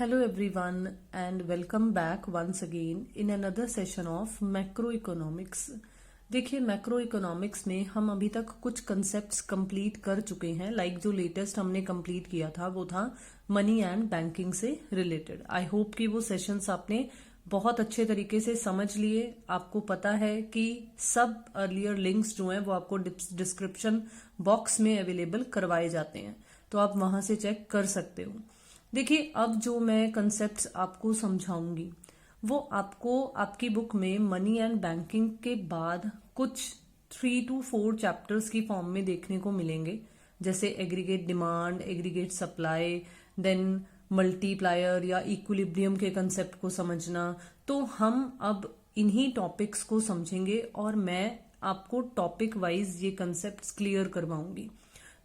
Hello everyone and welcome back once again in another session of macroeconomics। देखिए macro economics में हम अभी तक कुछ कंसेप्ट्स कंप्लीट कर चुके हैं। जो लेटेस्ट हमने कंप्लीट किया था वो था मनी एंड बैंकिंग से रिलेटेड। आई होप कि वो सेशंस आपने बहुत अच्छे तरीके से समझ लिए। आपको पता है कि सब अर्लियर लिंक्स जो हैं वो आपको डिस्क्रिप्शन बॉक्स में अवेलेबल करवाए जाते हैं, तो आप वहां से चेक कर सकते हो। देखिए अब जो मैं कंसेप्ट्स आपको समझाऊंगी वो आपको आपकी बुक में मनी एंड बैंकिंग के बाद कुछ 3 to 4 चैप्टर्स की फॉर्म में देखने को मिलेंगे, जैसे aggregate demand, aggregate supply, then multiplier या इक्विलिब्रियम के कंसेप्ट को समझना। तो हम अब इन्हीं टॉपिक्स को समझेंगे और मैं आपको टॉपिक वाइज ये कंसेप्ट्स क्लियर करवाऊंगी।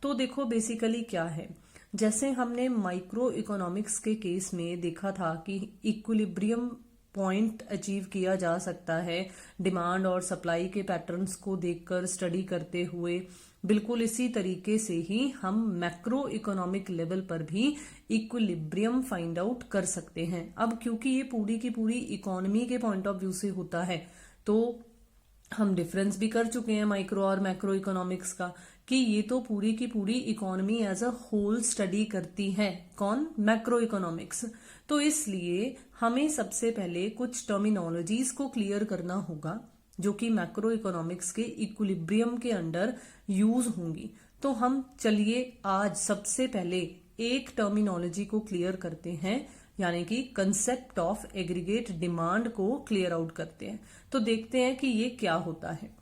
तो देखो बेसिकली क्या है, जैसे हमने माइक्रो इकोनॉमिक्स के केस में देखा था कि इक्विलिब्रियम पॉइंट अचीव किया जा सकता है डिमांड और सप्लाई के पैटर्न्स को देखकर स्टडी करते हुए। बिल्कुल इसी तरीके से ही हम मैक्रो इकोनॉमिक लेवल पर भी इक्विलिब्रियम फाइंड आउट कर सकते हैं। अब क्योंकि ये पूरी की पूरी इकोनॉमी के पॉइंट ऑफ व्यू से होता है, तो हम डिफरेंस भी कर चुके हैं माइक्रो और मैक्रो इकोनॉमिक्स का, कि ये तो पूरी की पूरी economy as a whole study करती है। कौन? Macro economics. तो इसलिए हमें सबसे पहले कुछ टर्मिनोलॉजीज को क्लियर करना होगा जो कि मैक्रो इकोनॉमिक्स के इक्विलिब्रियम के अंडर यूज होंगी। तो हम चलिए आज सबसे पहले एक टर्मिनोलॉजी को क्लियर करते हैं, यानी कि कंसेप्ट ऑफ एग्रीगेट डिमांड को क्लियर आउट करते हैं। तो देखते हैं कि ये क्या होता है।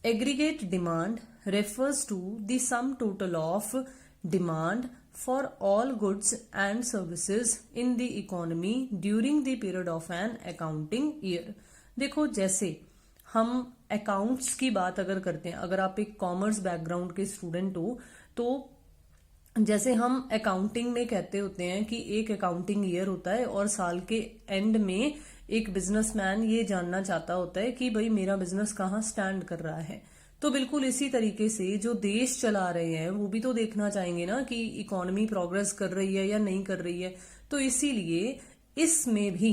Aggregate demand refers to the sum total of demand for all goods and services in the economy during the period of an accounting year। देखो जैसे हम अकाउंट्स की बात अगर करते हैं, अगर आप एक कॉमर्स बैकग्राउंड के स्टूडेंट हो तो जैसे हम अकाउंटिंग में कहते होते हैं कि एक अकाउंटिंग ईयर होता है और साल के एंड में एक बिजनेसमैन ये जानना चाहता होता है कि भाई मेरा बिजनेस कहाँ स्टैंड कर रहा है। तो बिल्कुल इसी तरीके से जो देश चला रहे हैं वो भी तो देखना चाहेंगे ना कि इकोनॉमी प्रोग्रेस कर रही है या नहीं कर रही है। तो इसीलिए इसमें भी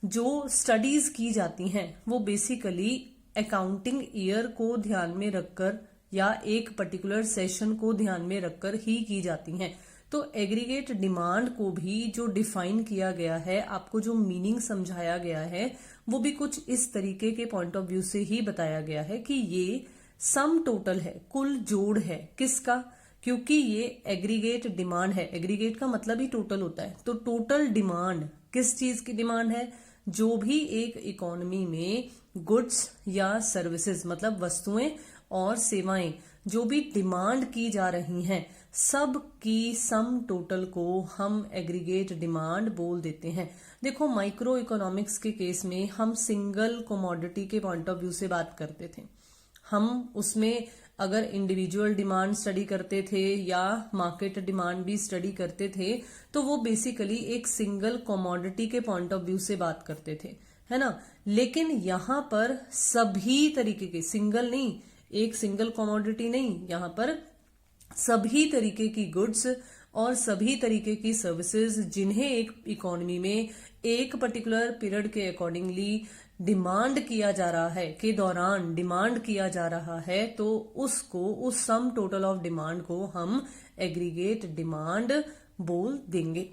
जो स्टडीज की जाती हैं वो बेसिकली अकाउंटिंग ईयर को ध्यान में रखकर या एक पर्टिकुलर सेशन को ध्यान में रखकर ही की जाती हैं। तो एग्रीगेट डिमांड को भी जो डिफाइन किया गया है, आपको जो मीनिंग समझाया गया है, वो भी कुछ इस तरीके के पॉइंट ऑफ व्यू से ही बताया गया है कि ये सम टोटल है, कुल जोड़ है। किसका? क्योंकि ये एग्रीगेट डिमांड है। एग्रीगेट का मतलब ही टोटल होता है। तो टोटल डिमांड किस चीज की डिमांड है? जो भी एक इकोनॉमी में गुड्स या सर्विसेज मतलब वस्तुएं और सेवाएं जो भी डिमांड की जा रही हैं, सब की सम टोटल को हम एग्रीगेट डिमांड बोल देते हैं। देखो माइक्रो इकोनॉमिक्स के केस में हम सिंगल कमोडिटी के पॉइंट ऑफ व्यू से बात करते थे। हम उसमें अगर इंडिविजुअल डिमांड स्टडी करते थे या मार्केट डिमांड भी स्टडी करते थे, तो वो बेसिकली एक सिंगल कमोडिटी के पॉइंट ऑफ व्यू से बात करते थे, है ना। लेकिन यहाँ पर सभी तरीके के, सिंगल नहीं, एक सिंगल कमोडिटी नहीं, यहाँ पर सभी तरीके की गुड्स और सभी तरीके की सर्विसेज जिन्हें एक इकोनॉमी में एक पर्टिकुलर पीरियड के अकॉर्डिंगली डिमांड किया जा रहा है, के दौरान डिमांड किया जा रहा है, तो उसको, उस सम टोटल ऑफ डिमांड को हम एग्रीगेट डिमांड बोल देंगे।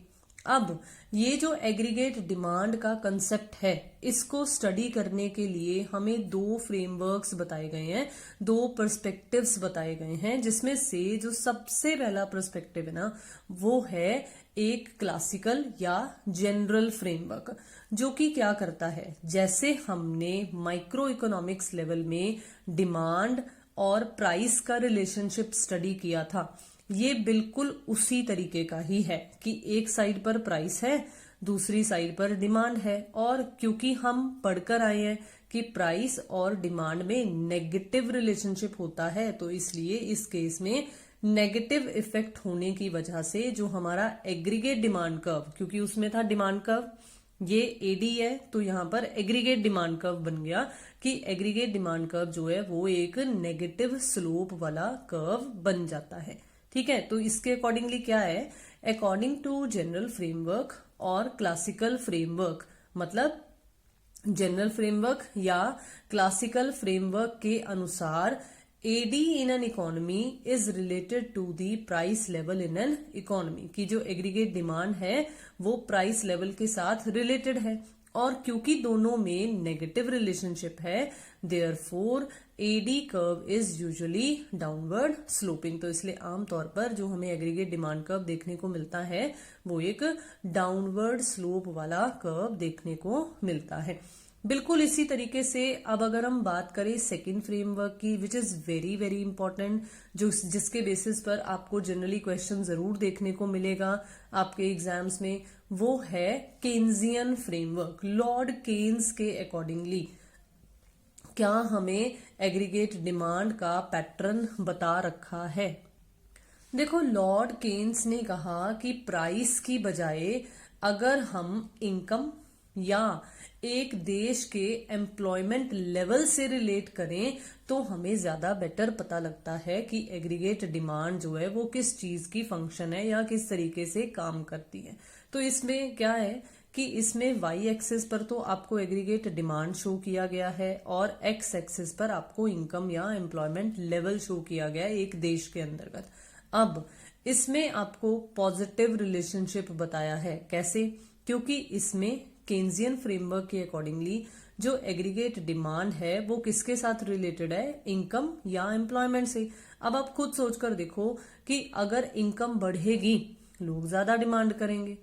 अब ये जो एग्रीगेट डिमांड का कंसेप्ट है, इसको स्टडी करने के लिए हमें दो फ्रेमवर्क्स बताए गए हैं, दो पर्सपेक्टिव्स बताए गए हैं, जिसमें से जो सबसे पहला पर्सपेक्टिव है ना, वो है एक क्लासिकल या जनरल फ्रेमवर्क, जो कि क्या करता है, जैसे हमने माइक्रो इकोनॉमिक्स लेवल में डिमांड और प्राइस का रिलेशनशिप स्टडी किया था, ये बिल्कुल उसी तरीके का ही है कि एक साइड पर प्राइस है, दूसरी साइड पर डिमांड है। और क्योंकि हम पढ़कर आए हैं कि प्राइस और डिमांड में नेगेटिव रिलेशनशिप होता है, तो इसलिए इस केस में नेगेटिव इफेक्ट होने की वजह से जो हमारा एग्रीगेट डिमांड कर्व, क्योंकि उसमें था डिमांड कर्व, ये एडी है, तो यहाँ पर एग्रीगेट डिमांड कर्व बन गया कि एग्रीगेट डिमांड कर्व जो है वो एक नेगेटिव स्लोप वाला कर्व बन जाता है। ठीक है, तो इसके अकॉर्डिंगली क्या है अकॉर्डिंग टू जनरल फ्रेमवर्क और क्लासिकल फ्रेमवर्क, मतलब जनरल फ्रेमवर्क या क्लासिकल फ्रेमवर्क के अनुसार AD in an economy is related to the price level in an economy, की जो एग्रीगेट डिमांड है वो प्राइस लेवल के साथ रिलेटेड है, और क्योंकि दोनों में नेगेटिव रिलेशनशिप है therefore AD curve is usually downward sloping. तो इसलिए आमतौर पर जो हमें एग्रीगेट डिमांड कर्व देखने को मिलता है वो एक डाउनवर्ड स्लोप वाला कर्व देखने को मिलता है। बिल्कुल इसी तरीके से अब अगर हम बात करें सेकंड फ्रेमवर्क की, which is very very important, जो जिसके बेसिस पर आपको जनरली क्वेश्चन जरूर देखने को मिलेगा आपके एग्जाम्स में, वो है केन्जियन फ्रेमवर्क। लॉर्ड केन्स के अकॉर्डिंगली क्या हमें एग्रीगेट डिमांड का पैटर्न बता रखा है। देखो, लॉर्ड केन्स ने कहा कि प्राइस की बजाय अगर हम इनकम या एक देश के एम्प्लॉयमेंट लेवल से रिलेट करें तो हमें ज्यादा बेटर पता लगता है कि एग्रीगेट डिमांड जो है वो किस चीज की फंक्शन है या किस तरीके से काम करती है। तो इसमें क्या है कि इसमें वाई एक्सिस पर तो आपको एग्रीगेट डिमांड शो किया गया है और एक्स एक्सिस पर आपको इनकम या एम्प्लॉयमेंट लेवल शो किया गया है एक देश के अंतर्गत। अब इसमें आपको पॉजिटिव रिलेशनशिप बताया है। कैसे? क्योंकि इसमें केन्जियन फ्रेमवर्क के अकॉर्डिंगली जो एग्रीगेट डिमांड है वो किसके साथ रिलेटेड है? इनकम या एम्प्लॉयमेंट से। अब आप खुद सोचकर देखो कि अगर इनकम बढ़ेगी लोग ज्यादा डिमांड करेंगे,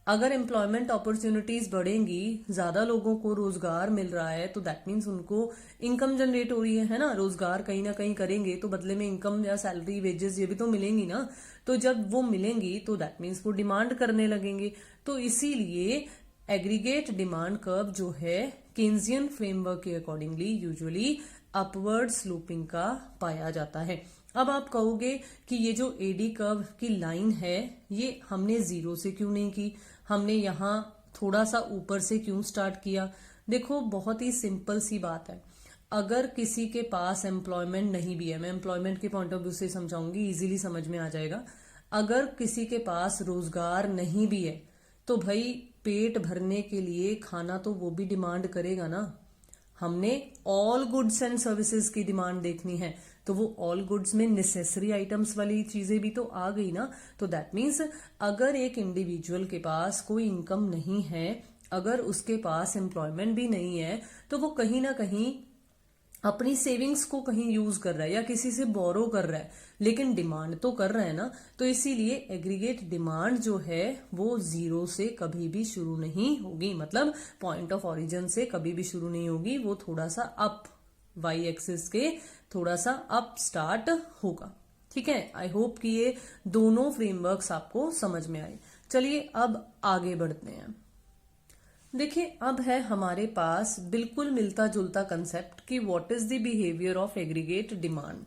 अगर एम्प्लॉयमेंट अपॉर्चुनिटीज बढ़ेंगी, ज्यादा लोगों को रोजगार मिल रहा है तो दैट मीन्स उनको इनकम जनरेट हो रही है ना। रोजगार कहीं ना कहीं करेंगे तो बदले में इनकम या सैलरी वेजेस ये भी तो मिलेंगी ना। तो जब वो मिलेंगी तो दैट मीन्स वो डिमांड करने लगेंगे। तो इसीलिए एग्रीगेट डिमांड कर्व जो है केन्जियन फ्रेमवर्क के अकॉर्डिंगली यूजुअली अपवर्ड स्लोपिंग का पाया जाता है। अब आप कहोगे कि ये जो एडी कर्व की लाइन है ये हमने जीरो से क्यों नहीं की, हमने यहाँ थोड़ा सा ऊपर से क्यों स्टार्ट किया? देखो, बहुत ही सिंपल सी बात है। अगर किसी के पास एम्प्लॉयमेंट नहीं भी है, मैं एम्प्लॉयमेंट के पॉइंट ऑफ व्यू से समझाऊंगी, इजीली समझ में आ जाएगा। अगर किसी के पास रोजगार नहीं भी है तो भाई पेट भरने के लिए खाना तो वो भी डिमांड करेगा ना। हमने ऑल गुड्स एंड सर्विसेज की डिमांड देखनी है तो वो ऑल गुड्स में नेसेसरी आइटम्स वाली चीजें भी तो आ गई ना। तो दैट मीन्स अगर एक इंडिविजुअल के पास कोई इनकम नहीं है, अगर उसके पास एम्प्लॉयमेंट भी नहीं है, तो वो कहीं ना कहीं अपनी सेविंग्स को कहीं यूज कर रहा है या किसी से बोरो कर रहा है, लेकिन डिमांड तो कर रहा है ना। तो इसीलिए एग्रीगेट डिमांड जो है वो जीरो से कभी भी शुरू नहीं होगी, मतलब पॉइंट ऑफ ओरिजिन से कभी भी शुरू नहीं होगी। वो थोड़ा सा अप, वाई एक्सिस के थोड़ा सा अप स्टार्ट होगा। ठीक है, आई होप कि ये दोनों फ्रेमवर्क्स आपको समझ में आए। चलिए अब आगे बढ़ते हैं। देखिए, अब है हमारे पास बिल्कुल मिलता जुलता कंसेप्ट कि what is the behaviour of aggregate demand,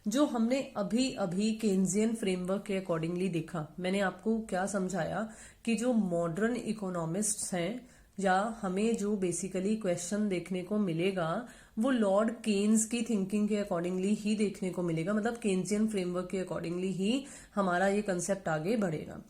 जो हमने अभी अभी केन्जियन फ्रेमवर्क के अकॉर्डिंगली देखा। मैंने आपको क्या समझाया कि जो मॉडर्न इकोनॉमिस्ट्स हैं या हमें जो बेसिकली क्वेश्चन देखने को मिलेगा वो लॉर्ड केन्स की थिंकिंग के अकॉर्डिंगली ही देखने को मिलेगा, मतलब केन्जियन फ्रेमवर्क के अकॉर्डिंगली ही हमारा ये कंसेप्ट आगे बढ़ेगा।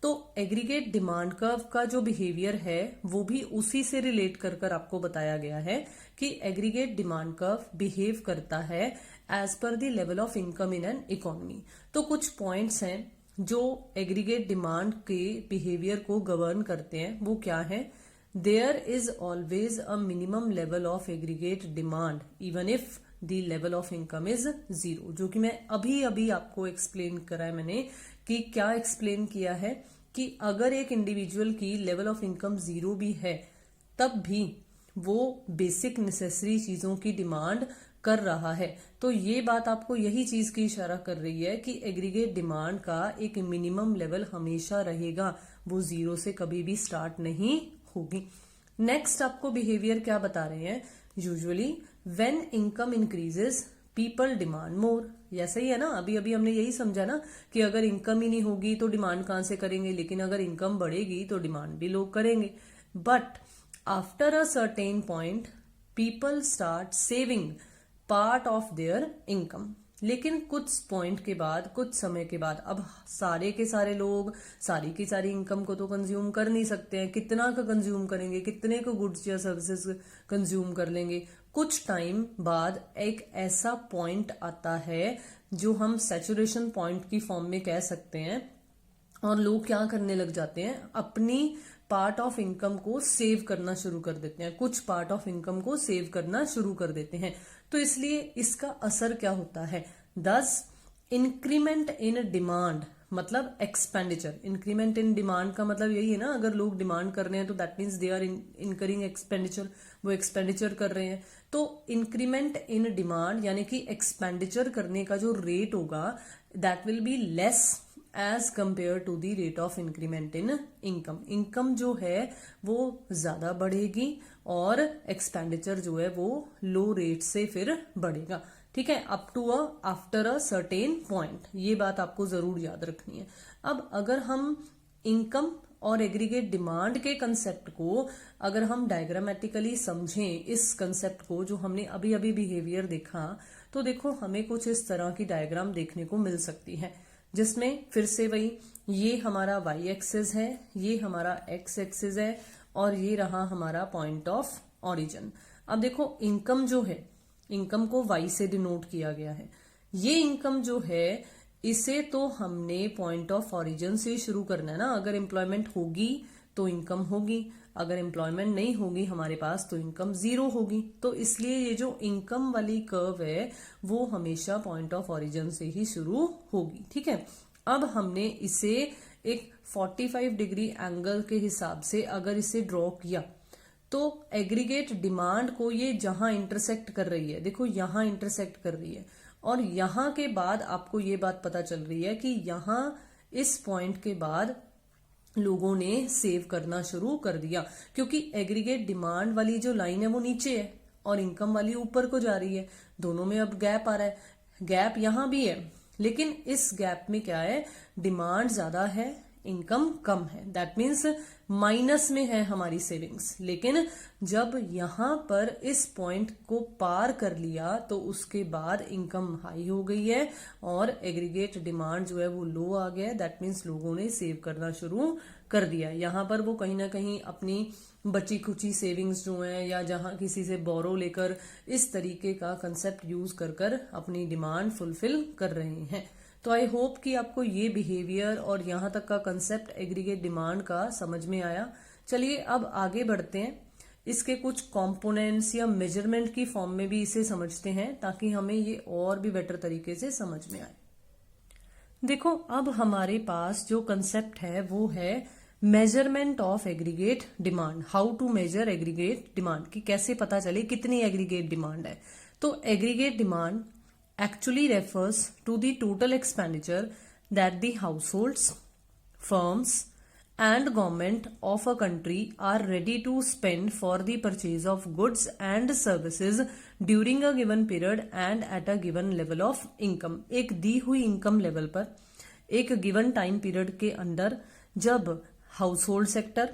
तो एग्रीगेट डिमांड कर्व का जो बिहेवियर है वो भी उसी से रिलेट कर कर आपको बताया गया है कि एग्रीगेट डिमांड कर्व बिहेव करता है as per the level of income in an economy. तो कुछ पॉइंट्स हैं जो एग्रीगेट डिमांड के बिहेवियर को गवर्न करते हैं। वो क्या है? There is always a minimum level of aggregate demand even if the level of income is zero, जो कि मैं अभी अभी आपको एक्सप्लेन करा है। मैंने कि क्या एक्सप्लेन किया है कि अगर एक इंडिविजुअल की लेवल ऑफ इनकम जीरो भी है तब भी वो बेसिक नेसेसरी चीजों की डिमांड कर रहा है। तो ये बात आपको यही चीज की इशारा कर रही है कि एग्रीगेट डिमांड का एक मिनिमम लेवल हमेशा रहेगा, वो जीरो से कभी भी स्टार्ट नहीं होगी। नेक्स्ट आपको बिहेवियर क्या बता रहे हैं? Usually when income increases people demand more. या सही है ना, अभी अभी हमने यही समझा ना कि अगर इनकम ही नहीं होगी तो डिमांड कहां से करेंगे, लेकिन अगर इनकम बढ़ेगी तो डिमांड भी लोग करेंगे। But after a certain point people start saving part of their income. लेकिन कुछ पॉइंट के बाद, कुछ समय के बाद, अब सारे के सारे लोग सारी की सारी इनकम को तो कंज्यूम कर नहीं सकते हैं। कितना का कंज्यूम करेंगे, कितने को गुड्स या सर्विसेज कंज्यूम कर लेंगे। कुछ टाइम बाद एक ऐसा पॉइंट आता है जो हम सैचुरेशन पॉइंट की फॉर्म में कह सकते हैं, और लोग क्या करने लग जाते हैं, अपनी पार्ट ऑफ इनकम को सेव करना शुरू कर देते हैं, कुछ पार्ट ऑफ इनकम को सेव करना शुरू कर देते हैं। तो इसलिए इसका असर क्या होता है, दस इंक्रीमेंट इन डिमांड मतलब एक्सपेंडिचर। इंक्रीमेंट इन डिमांड का मतलब यही है ना, अगर लोग डिमांड कर रहे हैं तो that means they are incurring expenditure, वो एक्सपेंडिचर कर रहे हैं। तो इंक्रीमेंट इन डिमांड यानी कि एक्सपेंडिचर करने का जो रेट होगा that will be less as compared to the rate of increment in income. Income जो है वो ज्यादा बढ़ेगी और एक्सपेंडिचर जो है वो लो रेट से फिर बढ़ेगा। ठीक है, up to after a certain point, ये बात आपको जरूर याद रखनी है। अब अगर हम इनकम और एग्रीगेट डिमांड के कंसेप्ट को अगर हम डायग्रामेटिकली समझें, इस कंसेप्ट को जो हमने अभी अभी बिहेवियर देखा, तो देखो हमें कुछ इस तरह की डायग्राम देखने को मिल सकती है, जिसमें फिर से वही ये हमारा वाई एक्सिस है, ये हमारा एक्स एक्सिस है, और ये रहा हमारा पॉइंट ऑफ ऑरिजिन। अब देखो इनकम जो है, इनकम को वाई से डिनोट किया गया है। ये इनकम जो है इसे तो हमने पॉइंट ऑफ ऑरिजिन से शुरू करना है ना। अगर एम्प्लॉयमेंट होगी तो इनकम होगी, अगर एम्प्लॉयमेंट नहीं होगी हमारे पास तो इनकम जीरो होगी। तो इसलिए ये जो इनकम वाली कर्व है वो हमेशा पॉइंट ऑफ ऑरिजिन से ही शुरू होगी। ठीक है, अब हमने इसे एक 45 डिग्री एंगल के हिसाब से अगर इसे ड्रॉ किया तो एग्रीगेट डिमांड को ये जहां इंटरसेक्ट कर रही है, देखो यहां इंटरसेक्ट कर रही है, और यहां के बाद आपको ये बात पता चल रही है कि यहां इस पॉइंट के बाद लोगों ने सेव करना शुरू कर दिया, क्योंकि एग्रीगेट डिमांड वाली जो लाइन है वो नीचे है और इनकम वाली ऊपर को जा रही है। दोनों में अब गैप आ रहा है, गैप यहां भी है, लेकिन इस गैप में क्या है, डिमांड ज्यादा है, इनकम कम है। दैट मीन्स माइनस में है हमारी सेविंग्स। लेकिन जब यहां पर इस पॉइंट को पार कर लिया तो उसके बाद इनकम हाई हो गई है और एग्रीगेट डिमांड जो है वो लो आ गया है। दैट मीन्स लोगों ने सेव करना शुरू कर दिया। यहां पर वो कहीं ना कहीं अपनी बची खुची सेविंग्स जो है या जहां किसी से बोरो लेकर इस तरीके का कंसेप्ट यूज कर कर अपनी डिमांड फुलफिल कर रहे हैं। तो आई होप कि आपको ये बिहेवियर और यहां तक का कंसेप्ट एग्रीगेट डिमांड का समझ में आया। चलिए अब आगे बढ़ते हैं, इसके कुछ कंपोनेंट्स या मेजरमेंट की फॉर्म में भी इसे समझते हैं ताकि हमें ये और भी बेटर तरीके से समझ में आए। देखो अब हमारे पास जो कंसेप्ट है वो है measurement of aggregate demand. How to measure aggregate demand, कि कैसे पता चले कितनी एग्रीगेट डिमांड है। तो aggregate demand actually refers to the total expenditure that the households, firms and government of a country are ready to spend for the purchase of goods and services during a given period and at a given level of income। एक दी हुई income level पर एक given time period के अंदर जब house hold sector,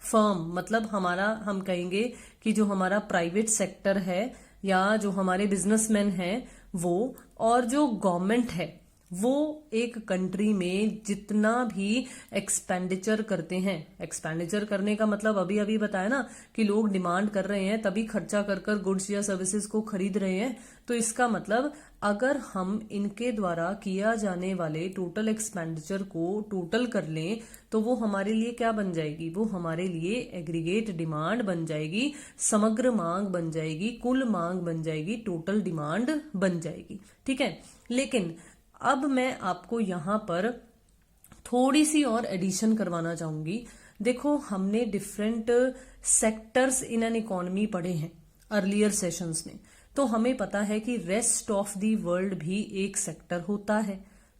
firm मतलब हमारा, हम कहेंगे कि जो हमारा प्राइवेट सेक्टर है या जो हमारे बिजनेसमैन हैं वो, और जो गवर्नमेंट है वो एक कंट्री में जितना भी एक्सपेंडिचर करते हैं, एक्सपेंडिचर करने का मतलब अभी अभी बताया ना कि लोग डिमांड कर रहे हैं तभी खर्चा कर कर गुड्स या सर्विसेज को खरीद रहे हैं। तो इसका मतलब अगर हम इनके द्वारा किया जाने वाले टोटल एक्सपेंडिचर को टोटल कर लें तो वो हमारे लिए क्या बन जाएगी, वो हमारे लिए एग्रीगेट डिमांड बन जाएगी, समग्र मांग बन जाएगी, कुल मांग बन जाएगी, टोटल डिमांड बन जाएगी। ठीक है, लेकिन अब मैं आपको यहां पर थोड़ी सी और एडिशन करवाना चाहूंगी। देखो हमने different sectors in an economy पढ़े हैं अर्लियर सेशंस में, तो हमें पता है कि रेस्ट ऑफ द वर्ल्ड भी एक सेक्टर होता है।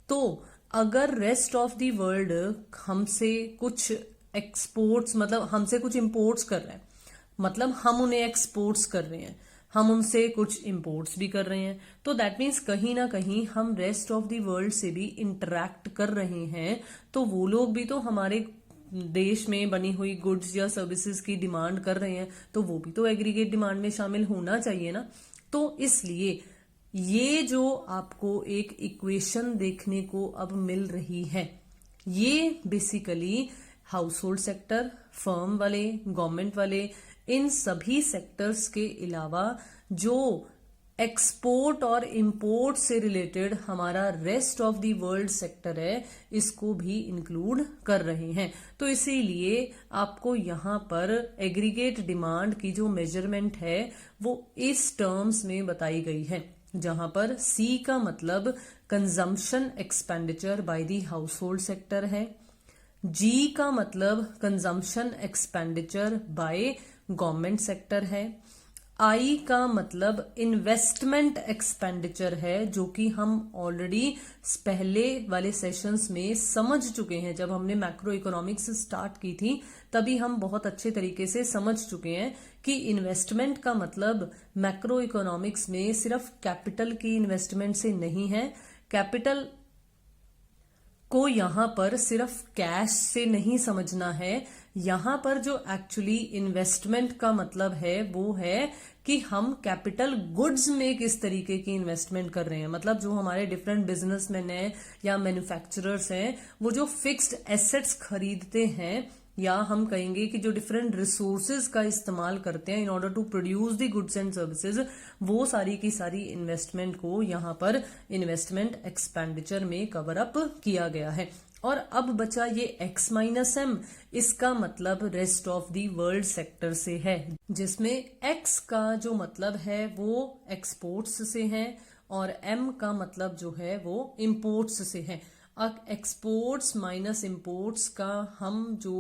तो अगर रेस्ट ऑफ द वर्ल्ड हमसे कुछ एक्सपोर्ट्स मतलब हमसे कुछ इंपोर्ट्स कर रहे हैं, मतलब हम उन्हें एक्सपोर्ट्स कर रहे हैं, हम उनसे कुछ इंपोर्ट्स भी कर रहे हैं, तो दैट मीन्स कहीं ना कहीं हम रेस्ट ऑफ द वर्ल्ड से भी इंटरैक्ट कर रहे हैं। तो वो लोग भी तो हमारे देश में बनी हुई गुड्स या सर्विसेज की डिमांड कर रहे हैं, तो वो भी तो एग्रीगेट डिमांड में शामिल होना चाहिए ना। तो इसलिए ये जो आपको एक इक्वेशन देखने को अब मिल रही है, ये basically house hold sector, firm वाले, गवर्नमेंट वाले, इन सभी सेक्टर्स के अलावा जो एक्सपोर्ट और इंपोर्ट से रिलेटेड हमारा rest of the world sector है, इसको भी इंक्लूड कर रहे हैं। तो इसीलिए आपको यहां पर एग्रीगेट डिमांड की जो मेजरमेंट है वो इस टर्म्स में बताई गई है, जहां पर सी का मतलब consumption expenditure by the house hold sector है, जी का मतलब consumption expenditure by government sector है, आई का मतलब इन्वेस्टमेंट एक्सपेंडिचर है, जो कि हम ऑलरेडी पहले वाले सेशंस में समझ चुके हैं। जब हमने मैक्रो इकोनॉमिक्स स्टार्ट की थी तभी हम बहुत अच्छे तरीके से समझ चुके हैं कि इन्वेस्टमेंट का मतलब मैक्रो इकोनॉमिक्स में सिर्फ कैपिटल की इन्वेस्टमेंट से नहीं है। कैपिटल को यहां पर सिर्फ कैश से नहीं समझना है, यहां पर जो एक्चुअली इन्वेस्टमेंट का मतलब है वो है कि हम कैपिटल गुड्स में किस तरीके की इन्वेस्टमेंट कर रहे हैं। मतलब जो हमारे डिफरेंट बिजनेसमैन हैं या मैन्युफैक्चरर्स हैं, वो जो फिक्स्ड एसेट्स खरीदते हैं, या हम कहेंगे कि जो डिफरेंट रिसोर्सेज का इस्तेमाल करते हैं in order to produce the goods and services, वो सारी की सारी इन्वेस्टमेंट को यहां पर इन्वेस्टमेंट एक्सपेंडिचर में कवर अप किया गया है। और अब बचा ये x माइनस एम, इसका मतलब rest of the world sector से है, जिसमें x का जो मतलब है वो एक्सपोर्ट्स से है और m का मतलब जो है वो इंपोर्ट्स से है। अब एक्सपोर्ट्स माइनस इंपोर्ट्स का हम जो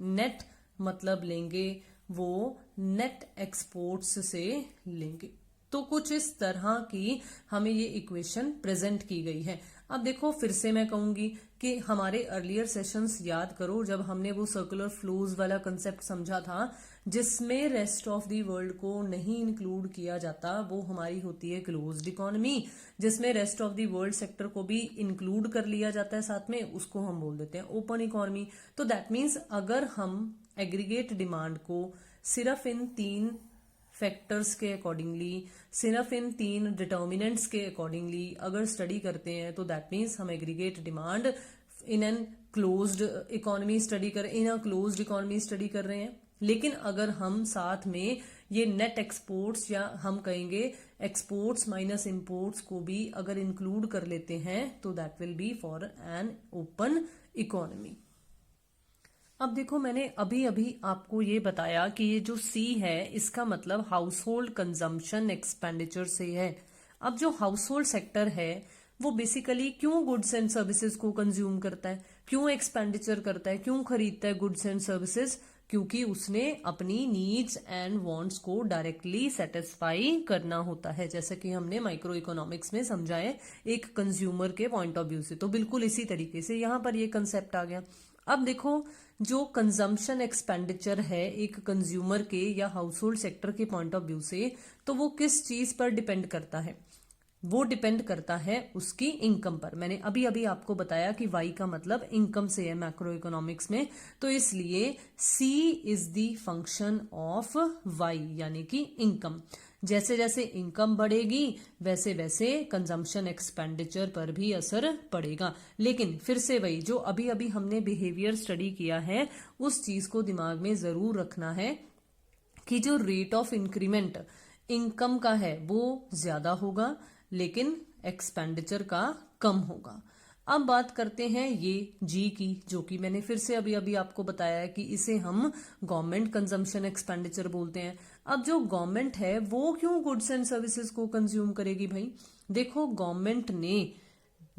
नेट मतलब लेंगे वो नेट एक्सपोर्ट्स से लेंगे। तो कुछ इस तरह की हमें ये इक्वेशन प्रेजेंट की गई है। अब देखो, फिर से मैं कहूंगी कि हमारे अर्लियर सेशंस याद करो, जब हमने वो सर्कुलर फ्लोज वाला कंसेप्ट समझा था जिसमें रेस्ट ऑफ द वर्ल्ड को नहीं इंक्लूड किया जाता, वो हमारी होती है क्लोज्ड इकोनॉमी। जिसमें rest of the world sector को भी इंक्लूड कर लिया जाता है साथ में, उसको हम बोल देते हैं ओपन इकोनॉमी। तो दैट मीन्स अगर हम एग्रीगेट डिमांड को सिर्फ इन 3 फैक्टर्स के अकॉर्डिंगली, सिर्फ इन 3 डिटर्मिनेंट्स के अकॉर्डिंगली अगर स्टडी करते हैं, तो दैट मीन्स हम aggregate demand in an closed economy study कर रहे हैं। लेकिन अगर हम साथ में ये नेट एक्सपोर्ट्स या हम कहेंगे एक्सपोर्ट्स माइनस इंपोर्ट्स को भी अगर इंक्लूड कर लेते हैं, तो that will B for an open economy. अब देखो, मैंने अभी अभी आपको ये बताया कि ये जो सी है इसका मतलब हाउस होल्ड कंजम्पशन एक्सपेंडिचर से है। अब जो हाउस होल्ड सेक्टर है वो बेसिकली क्यों गुड्स एंड सर्विसेज को कंज्यूम करता है, क्यों एक्सपेंडिचर करता है, क्यों खरीदता है गुड्स एंड सर्विसेज? क्योंकि उसने अपनी नीड्स एंड वांट्स को डायरेक्टली सेटिस्फाई करना होता है, जैसे कि हमने माइक्रो इकोनॉमिक्स में समझा है एक कंज्यूमर के पॉइंट ऑफ व्यू से। तो बिल्कुल इसी तरीके से यहां पर ये कंसेप्ट आ गया। अब देखो, जो कंजम्पशन एक्सपेंडिचर है एक कंज्यूमर के या हाउस होल्ड सेक्टर के पॉइंट ऑफ व्यू से, तो वो किस चीज पर डिपेंड करता है? वो डिपेंड करता है उसकी इनकम पर। मैंने अभी अभी आपको बताया कि वाई का मतलब इनकम से है मैक्रो इकोनॉमिक्स में, तो इसलिए C is the function of Y, यानी कि इनकम। जैसे जैसे इनकम बढ़ेगी वैसे वैसे कंजम्पशन एक्सपेंडिचर पर भी असर पड़ेगा। लेकिन फिर से वही जो अभी अभी हमने बिहेवियर स्टडी किया है, उस चीज को दिमाग में जरूर रखना है कि जो रेट ऑफ इंक्रीमेंट इनकम का है वो ज्यादा होगा लेकिन एक्सपेंडिचर का कम होगा। अब बात करते हैं ये जी की, जो कि मैंने फिर से अभी अभी आपको बताया है कि इसे हम गवर्नमेंट कंजम्पशन एक्सपेंडिचर बोलते हैं। अब जो गवर्नमेंट है वो क्यों गुड्स एंड सर्विसेज को कंज्यूम करेगी भाई? देखो, गवर्नमेंट ने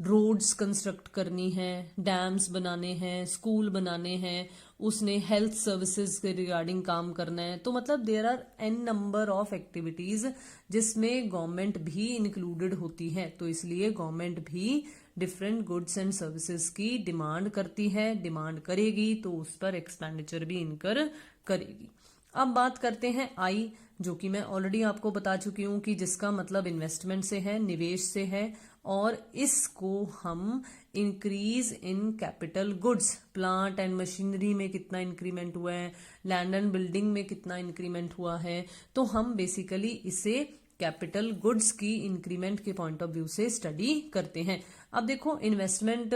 रोड्स कंस्ट्रक्ट करनी है, डैम्स बनाने हैं, स्कूल बनाने हैं, उसने हेल्थ सर्विसेज के रिगार्डिंग काम करना है। तो मतलब there are an number of activities जिसमें गवर्नमेंट भी इंक्लूडेड होती है। तो इसलिए गवर्नमेंट भी डिफरेंट गुड्स एंड सर्विसेज की डिमांड करती है, डिमांड करेगी तो उस पर एक्सपेंडिचर भी इनकर करेगी। अब बात करते हैं आई, जो कि मैं ऑलरेडी आपको बता चुकी हूं कि जिसका मतलब इन्वेस्टमेंट से है, निवेश से है, और इसको हम increase in capital goods, plant and machinery में कितना इंक्रीमेंट हुआ है, लैंड एंड बिल्डिंग में कितना इंक्रीमेंट हुआ है, तो हम बेसिकली इसे कैपिटल गुड्स की इंक्रीमेंट के पॉइंट ऑफ व्यू से स्टडी करते हैं। अब देखो, इन्वेस्टमेंट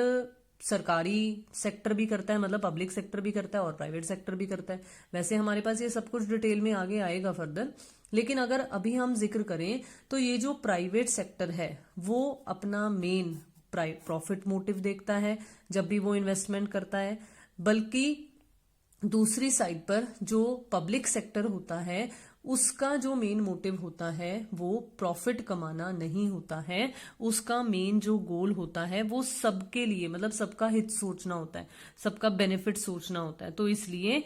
सरकारी सेक्टर भी करता है, मतलब पब्लिक सेक्टर भी करता है और प्राइवेट सेक्टर भी करता है। वैसे हमारे पास ये सब कुछ डिटेल में आगे आएगा फर्दर, लेकिन अगर अभी हम जिक्र करें तो ये जो प्राइवेट सेक्टर है वो अपना मेन प्रॉफिट मोटिव देखता है जब भी वो इन्वेस्टमेंट करता है, बल्कि दूसरी साइड पर जो पब्लिक सेक्टर होता है उसका जो मेन मोटिव होता है वो प्रॉफिट कमाना नहीं होता है। उसका मेन जो गोल होता है वो सबके लिए, मतलब सबका हित सोचना होता है, सबका बेनिफिट सोचना होता है। तो इसलिए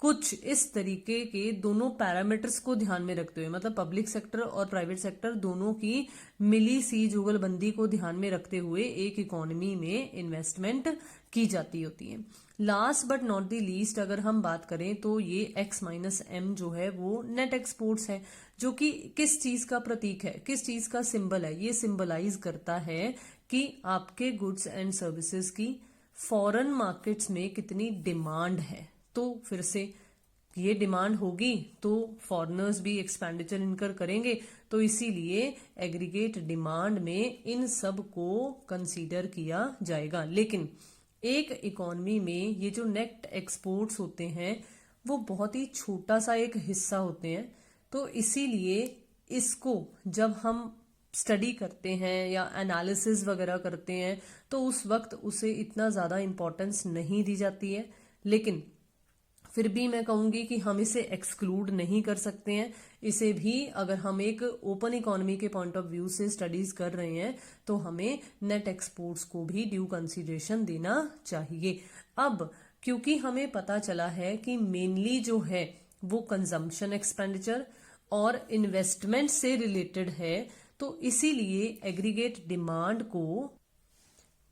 कुछ इस तरीके के दोनों पैरामीटर्स को ध्यान में रखते हुए, मतलब पब्लिक सेक्टर और प्राइवेट सेक्टर दोनों की मिली सी जुगलबंदी को ध्यान में रखते हुए एक इकोनॉमी में इन्वेस्टमेंट की जाती होती है। Last but not the least अगर हम बात करें तो ये X-M जो है वो नेट एक्सपोर्ट्स है, जो कि किस चीज का प्रतीक है, किस चीज का सिंबल है। ये सिंबलाइज करता है कि आपके गुड्स एंड सर्विसेज की फॉरेन मार्केट्स में कितनी डिमांड है। तो फिर से ये डिमांड होगी तो फॉरेनर्स भी एक्सपेंडिचर इनकर करेंगे, तो इसीलिए एग्रीगेट डिमांड में इन सब को कंसीडर किया जाएगा। लेकिन एक इकोनॉमी में ये जो नेट एक्सपोर्ट्स होते हैं वो बहुत ही छोटा सा एक हिस्सा होते हैं, तो इसीलिए इसको जब हम स्टडी करते हैं या एनालिसिस वगैरह करते हैं तो उस वक्त उसे इतना ज्यादा इंपॉर्टेंस नहीं दी जाती है। लेकिन फिर भी मैं कहूंगी कि हम इसे एक्सक्लूड नहीं कर सकते हैं। इसे भी अगर हम एक ओपन इकोनॉमी के पॉइंट ऑफ व्यू से स्टडीज कर रहे हैं तो हमें नेट एक्सपोर्ट्स को भी ड्यू कंसीडरेशन देना चाहिए। अब क्योंकि हमें पता चला है कि मेनली जो है वो कंजम्पशन एक्सपेंडिचर और इन्वेस्टमेंट से रिलेटेड है, तो इसीलिए एग्रीगेट डिमांड को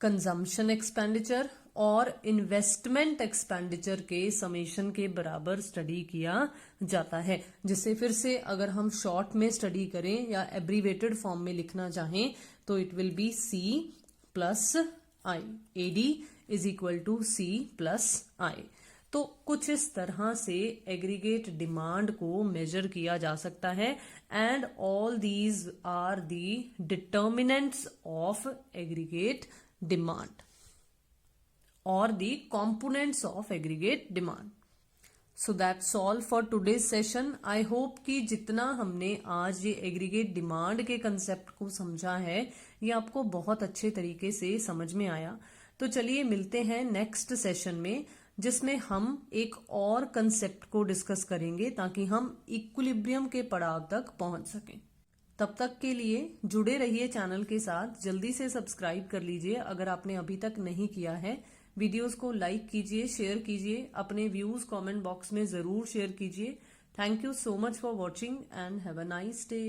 कंजम्पशन एक्सपेंडिचर और इन्वेस्टमेंट एक्सपेंडिचर के समेशन के बराबर स्टडी किया जाता है। जिसे फिर से अगर हम शॉर्ट में स्टडी करें या एब्रीवेटेड फॉर्म में लिखना चाहें तो it will be C plus I, AD is equal to C plus I. तो कुछ इस तरह से एग्रीगेट डिमांड को मेजर किया जा सकता है and all these are the determinants of aggregate demand or the components of aggregate demand. So that's all for today's session. I hope कि जितना हमने आज ये aggregate demand के concept को समझा है ये आपको बहुत अच्छे तरीके से समझ में आया। तो चलिए मिलते हैं नेक्स्ट सेशन में, जिसमें हम एक और कंसेप्ट को डिस्कस करेंगे ताकि हम इक्विलिब्रियम के पड़ाव तक पहुंच सकें। तब तक के लिए जुड़े रहिए चैनल के साथ, जल्दी से सब्सक्राइब कर लीजिए अगर आपने अभी तक नहीं किया है। वीडियोस को लाइक कीजिए, शेयर कीजिए, अपने व्यूज कमेंट बॉक्स में जरूर शेयर कीजिए। Thank you so much for watching and have a nice day.